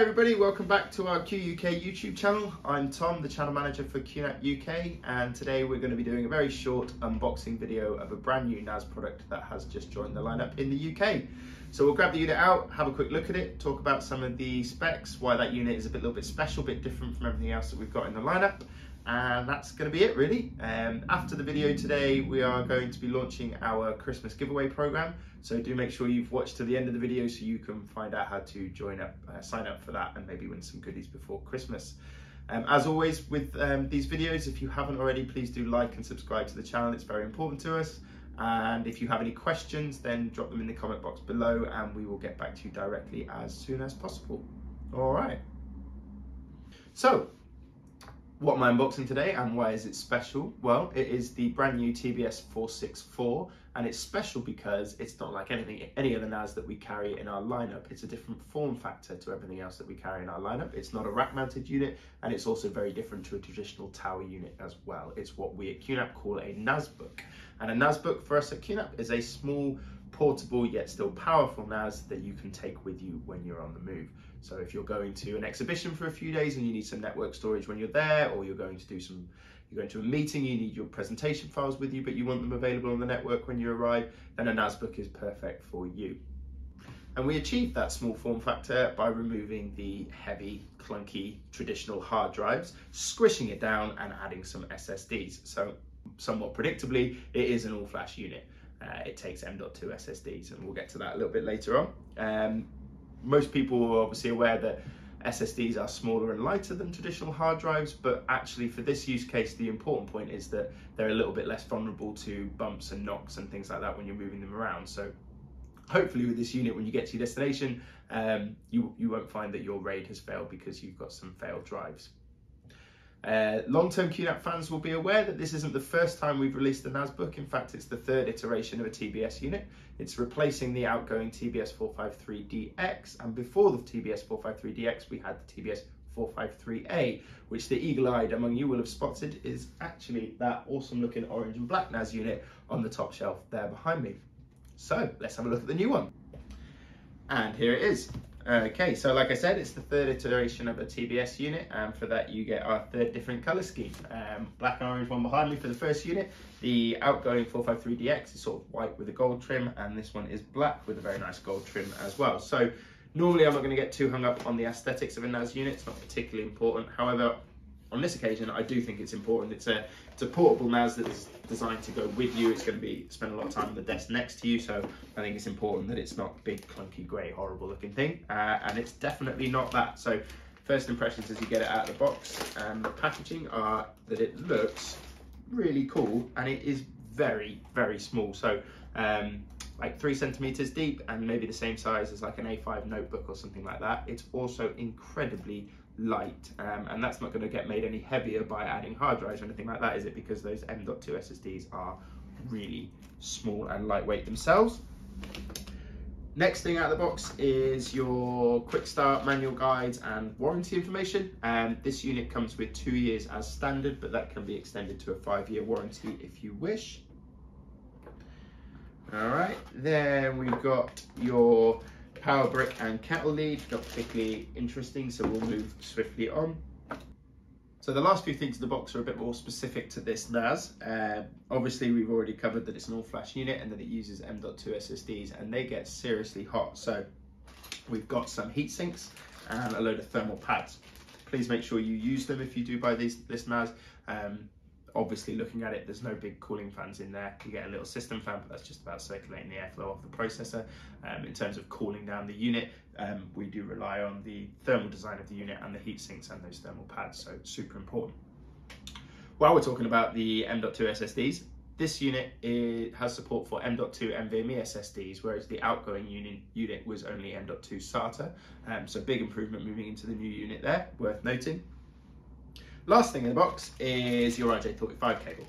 Hi everybody, welcome back to our QUK YouTube channel. I'm Tom, the channel manager for QNAP UK, and today we're going to be doing a very short unboxing video of a brand new NAS product that has just joined the lineup in the UK. So we'll grab the unit out, have a quick look at it, talk about some of the specs, why that unit is a little bit special, a bit different from everything else that we've got in the lineup. And that's going to be it really. After the video today, we are going to be launching our Christmas giveaway program. So do make sure you've watched to the end of the video so you can find out how to sign up for that and maybe win some goodies before Christmas. As always with these videos, if you haven't already, please do like and subscribe to the channel. It's very important to us. And if you have any questions, then drop them in the comment box below and we will get back to you directly as soon as possible. All right. So, what am I unboxing today and why is it special? Well, it is the brand new TBS-464 and it's special because it's not like any other NAS that we carry in our lineup. It's a different form factor to everything else that we carry in our lineup. It's not a rack mounted unit and it's also very different to a traditional tower unit as well. It's what we at QNAP call a NASBOOK. And a NASBOOK for us at QNAP is a small, portable yet still powerful NAS that you can take with you when you're on the move. So if you're going to an exhibition for a few days and you need some network storage when you're there, or you're going to a meeting, you need your presentation files with you, but you want them available on the network when you arrive, then a NASBOOK is perfect for you. And we achieved that small form factor by removing the heavy, clunky, traditional hard drives, squishing it down and adding some SSDs. So somewhat predictably, it is an all-flash unit. It takes M.2 SSDs, and we'll get to that a little bit later on. Most people are obviously aware that SSDs are smaller and lighter than traditional hard drives, but actually for this use case, the important point is that they're a little bit less vulnerable to bumps and knocks and things like that when you're moving them around. So hopefully with this unit, when you get to your destination, you won't find that your RAID has failed because you've got some failed drives. Long-term QNAP fans will be aware that this isn't the first time we've released the NASBOOK. In fact, it's the third iteration of a TBS unit. It's replacing the outgoing TBS-453DX, and before the TBS-453DX we had the TBS-453A, which the eagle-eyed among you will have spotted is actually that awesome looking orange and black NAS unit on the top shelf there behind me. So let's have a look at the new one. And here it is. Okay, so like I said, it's the third iteration of a TBS unit, and for that you get our third different colour scheme. Black and orange one behind me for the first unit. The outgoing 453DX is sort of white with a gold trim, and this one is black with a very nice gold trim as well. So normally I'm not going to get too hung up on the aesthetics of a NAS unit, it's not particularly important. However, on this occasion, I do think it's important. It's a portable NAS that is designed to go with you. It's going to be spend a lot of time on the desk next to you, so I think it's important that it's not a big, clunky, grey, horrible looking thing, and it's definitely not that. So first impressions as you get it out of the box, the packaging are that it looks really cool, and it is very, very small. So like 3 centimeters deep and maybe the same size as like an A5 notebook or something like that. It's also incredibly light, and that's not going to get made any heavier by adding hard drives or anything like that, is it? Because those M.2 SSDs are really small and lightweight themselves. Next thing out of the box is your quick start manual guides and warranty information. This unit comes with 2 years as standard, but that can be extended to a 5-year warranty if you wish. All right, then we've got your power brick and kettle lead, not particularly interesting, so we'll move swiftly on. So the last few things in the box are a bit more specific to this NAS. Obviously we've already covered that it's an all-flash unit and that it uses M.2 SSDs, and they get seriously hot. So we've got some heat sinks and a load of thermal pads. Please make sure you use them if you do buy this NAS. Obviously looking at it, there's no big cooling fans in there. You get a little system fan, but that's just about circulating the airflow of the processor. In terms of cooling down the unit, we do rely on the thermal design of the unit and the heat sinks and those thermal pads, so super important. While we're talking about the M.2 SSDs, this unit has support for M.2 NVMe SSDs, whereas the outgoing unit was only M.2 SATA. So big improvement moving into the new unit there, worth noting. Last thing in the box is your Ij45 cable.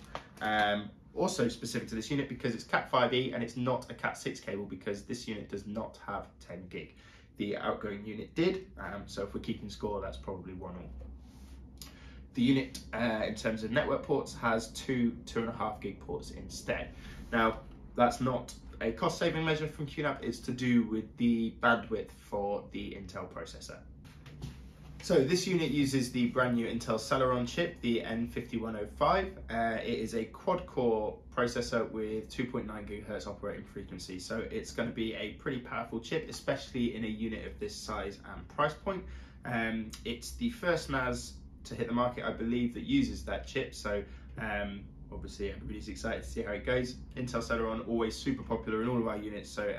Also specific to this unit because it's Cat5e and it's not a Cat6 cable, because this unit does not have 10 gig. The outgoing unit did, so if we're keeping score, that's probably 1 all. The unit, in terms of network ports, has 2.5 gig ports instead. Now, that's not a cost-saving measure from QNAP, it's to do with the bandwidth for the Intel processor. So this unit uses the brand new Intel Celeron chip, the N5105. It is a quad-core processor with 2.9 GHz operating frequency, so it's going to be a pretty powerful chip, especially in a unit of this size and price point. It's the first NAS to hit the market, I believe, that uses that chip, so obviously everybody's excited to see how it goes. Intel Celeron always super popular in all of our units, so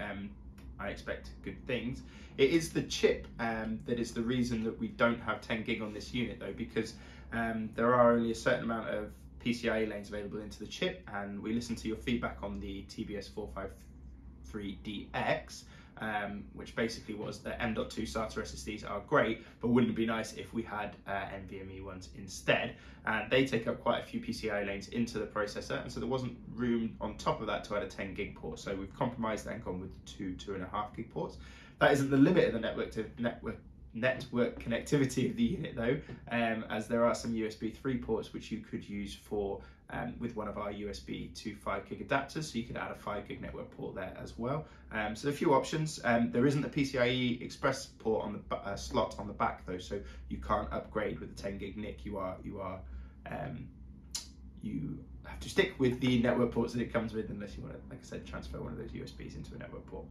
I expect good things. It is the chip that is the reason that we don't have 10 gig on this unit though, because there are only a certain amount of PCIe lanes available into the chip, and we listened to your feedback on the TBS-463-8G which basically was that M.2 SATA SSDs are great, but wouldn't it be nice if we had NVMe ones instead? And they take up quite a few PCIe lanes into the processor, and so there wasn't room on top of that to add a 10 gig port. So we've compromised and gone with 2.5 gig ports. That isn't the limit of the network connectivity of the unit though, as there are some USB 3 ports which you could use for with one of our USB to 5 gig adapters, so you could add a 5 gig network port there as well. So a few options. There isn't a PCIe Express port on the slot on the back though, so you can't upgrade with the 10 gig NIC. You have to stick with the network ports that it comes with, unless you want to, like I said, transfer one of those USBs into a network port.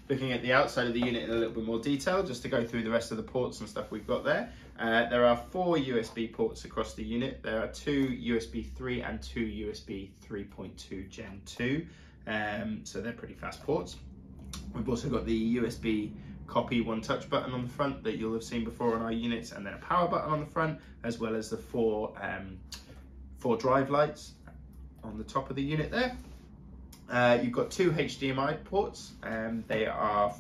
Looking at the outside of the unit in a little bit more detail, just to go through the rest of the ports and stuff we've got there. There are 4 USB ports across the unit. There are 2 USB 3 and 2 USB 3.2 Gen 2, so they're pretty fast ports. We've also got the USB copy one touch button on the front that you'll have seen before on our units, and then a power button on the front, as well as the four drive lights on the top of the unit there. You've got 2 HDMI ports, they are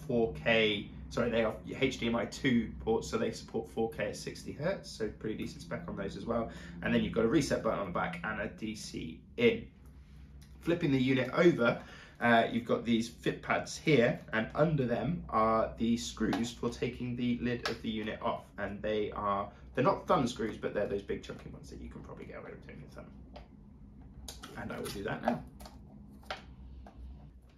HDMI 2 ports, so they support 4K at 60 Hz, so pretty decent spec on those as well. And then you've got a reset button on the back and a DC in. Flipping the unit over, you've got these fit pads here, and under them are the screws for taking the lid of the unit off, and they're not thumb screws, but they're those big chunky ones that you can probably get away with doing your thumb. And I will do that now.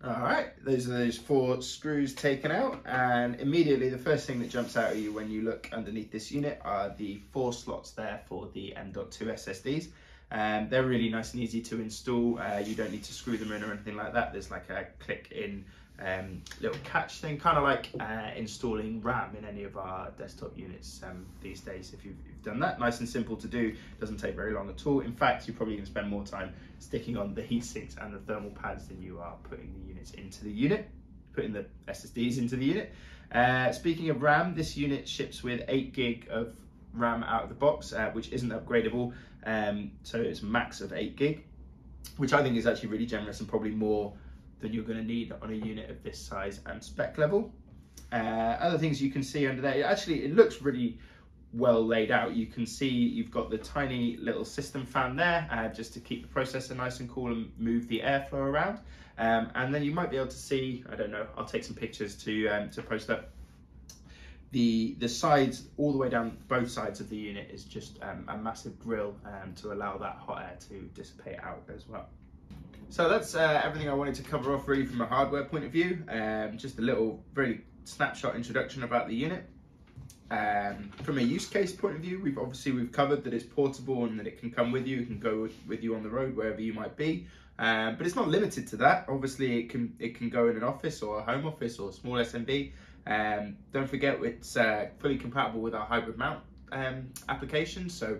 Alright, those are those 4 screws taken out, and immediately the first thing that jumps out at you when you look underneath this unit are the 4 slots there for the M.2 SSDs. They're really nice and easy to install. You don't need to screw them in or anything like that. There's like a click-in little catch thing, kind of like installing RAM in any of our desktop units these days. If you've done that, nice and simple to do, doesn't take very long at all. In fact, you probably can spend more time sticking on the heat sinks and the thermal pads than you are putting the units into the unit, putting the SSDs into the unit. Speaking of RAM, this unit ships with 8 gig of RAM out of the box, which isn't upgradable, so it's a max of 8 gig, which I think is actually really generous and probably more than you're going to need on a unit of this size and spec level. Other things you can see under there, it looks really well laid out. You can see you've got the tiny little system fan there, just to keep the processor nice and cool and move the airflow around. And then you might be able to see, I don't know, I'll take some pictures to post up. The sides, all the way down both sides of the unit, is just a massive grill to allow that hot air to dissipate out as well. So that's everything I wanted to cover off really from a hardware point of view. Just a little very snapshot introduction about the unit. From a use case point of view, we've covered that it's portable and that it can come with you. It can go with you on the road wherever you might be. But it's not limited to that. Obviously, it can go in an office or a home office or a small SMB. Don't forget it's fully compatible with our HybridMount application, so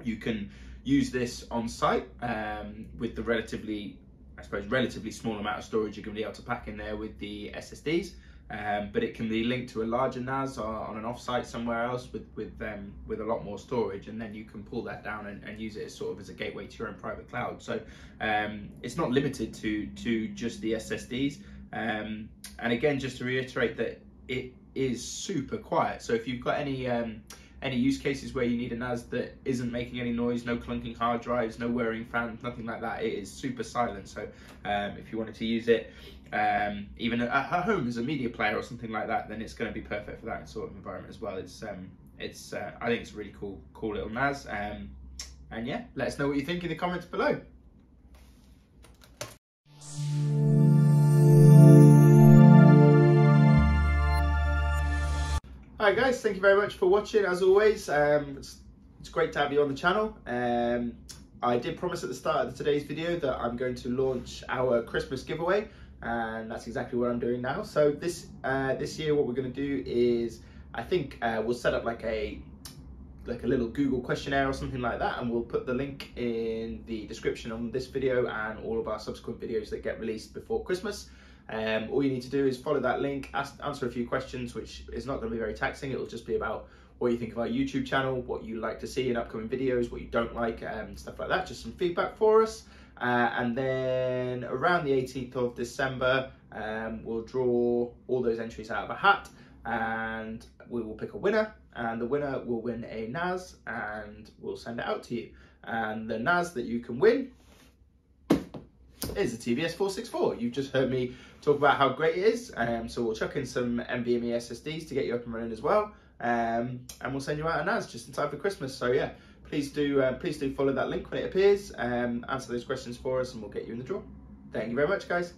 you can use this on site with the relatively small amount of storage you're going to be able to pack in there with the SSDs. But it can be linked to a larger NAS or on an off-site somewhere else with a lot more storage, and then you can pull that down and use it as sort of as a gateway to your own private cloud. So it's not limited to just the SSDs. And again, just to reiterate that it is super quiet. So if you've got any use cases where you need a NAS that isn't making any noise, no clunking hard drives, no whirring fans, nothing like that, it is super silent. So if you wanted to use it even at home as a media player or something like that, then it's going to be perfect for that sort of environment as well. I think it's a really cool little NAS. And yeah, let us know what you think in the comments below. Hi Alright guys, thank you very much for watching as always. It's great to have you on the channel. I did promise at the start of today's video that I'm going to launch our Christmas giveaway, and that's exactly what I'm doing now. So this year what we're going to do is, I think we'll set up like a little Google questionnaire or something like that, and we'll put the link in the description on this video and all of our subsequent videos that get released before Christmas. All you need to do is follow that link, answer a few questions, which is not going to be very taxing. It'll just be about what you think of our YouTube channel, what you like to see in upcoming videos, what you don't like, stuff like that, just some feedback for us. And then around the 18th of December, we'll draw all those entries out of a hat, and we will pick a winner, and the winner will win a NAS, and we'll send it out to you. And the NAS that you can win is a TBS-464. You've just heard me talk about how great it is, so we'll chuck in some NVMe SSDs to get you up and running as well, and we'll send you out a NAS just in time for Christmas. So yeah, please do follow that link when it appears, answer those questions for us, and we'll get you in the draw. Thank you very much, guys.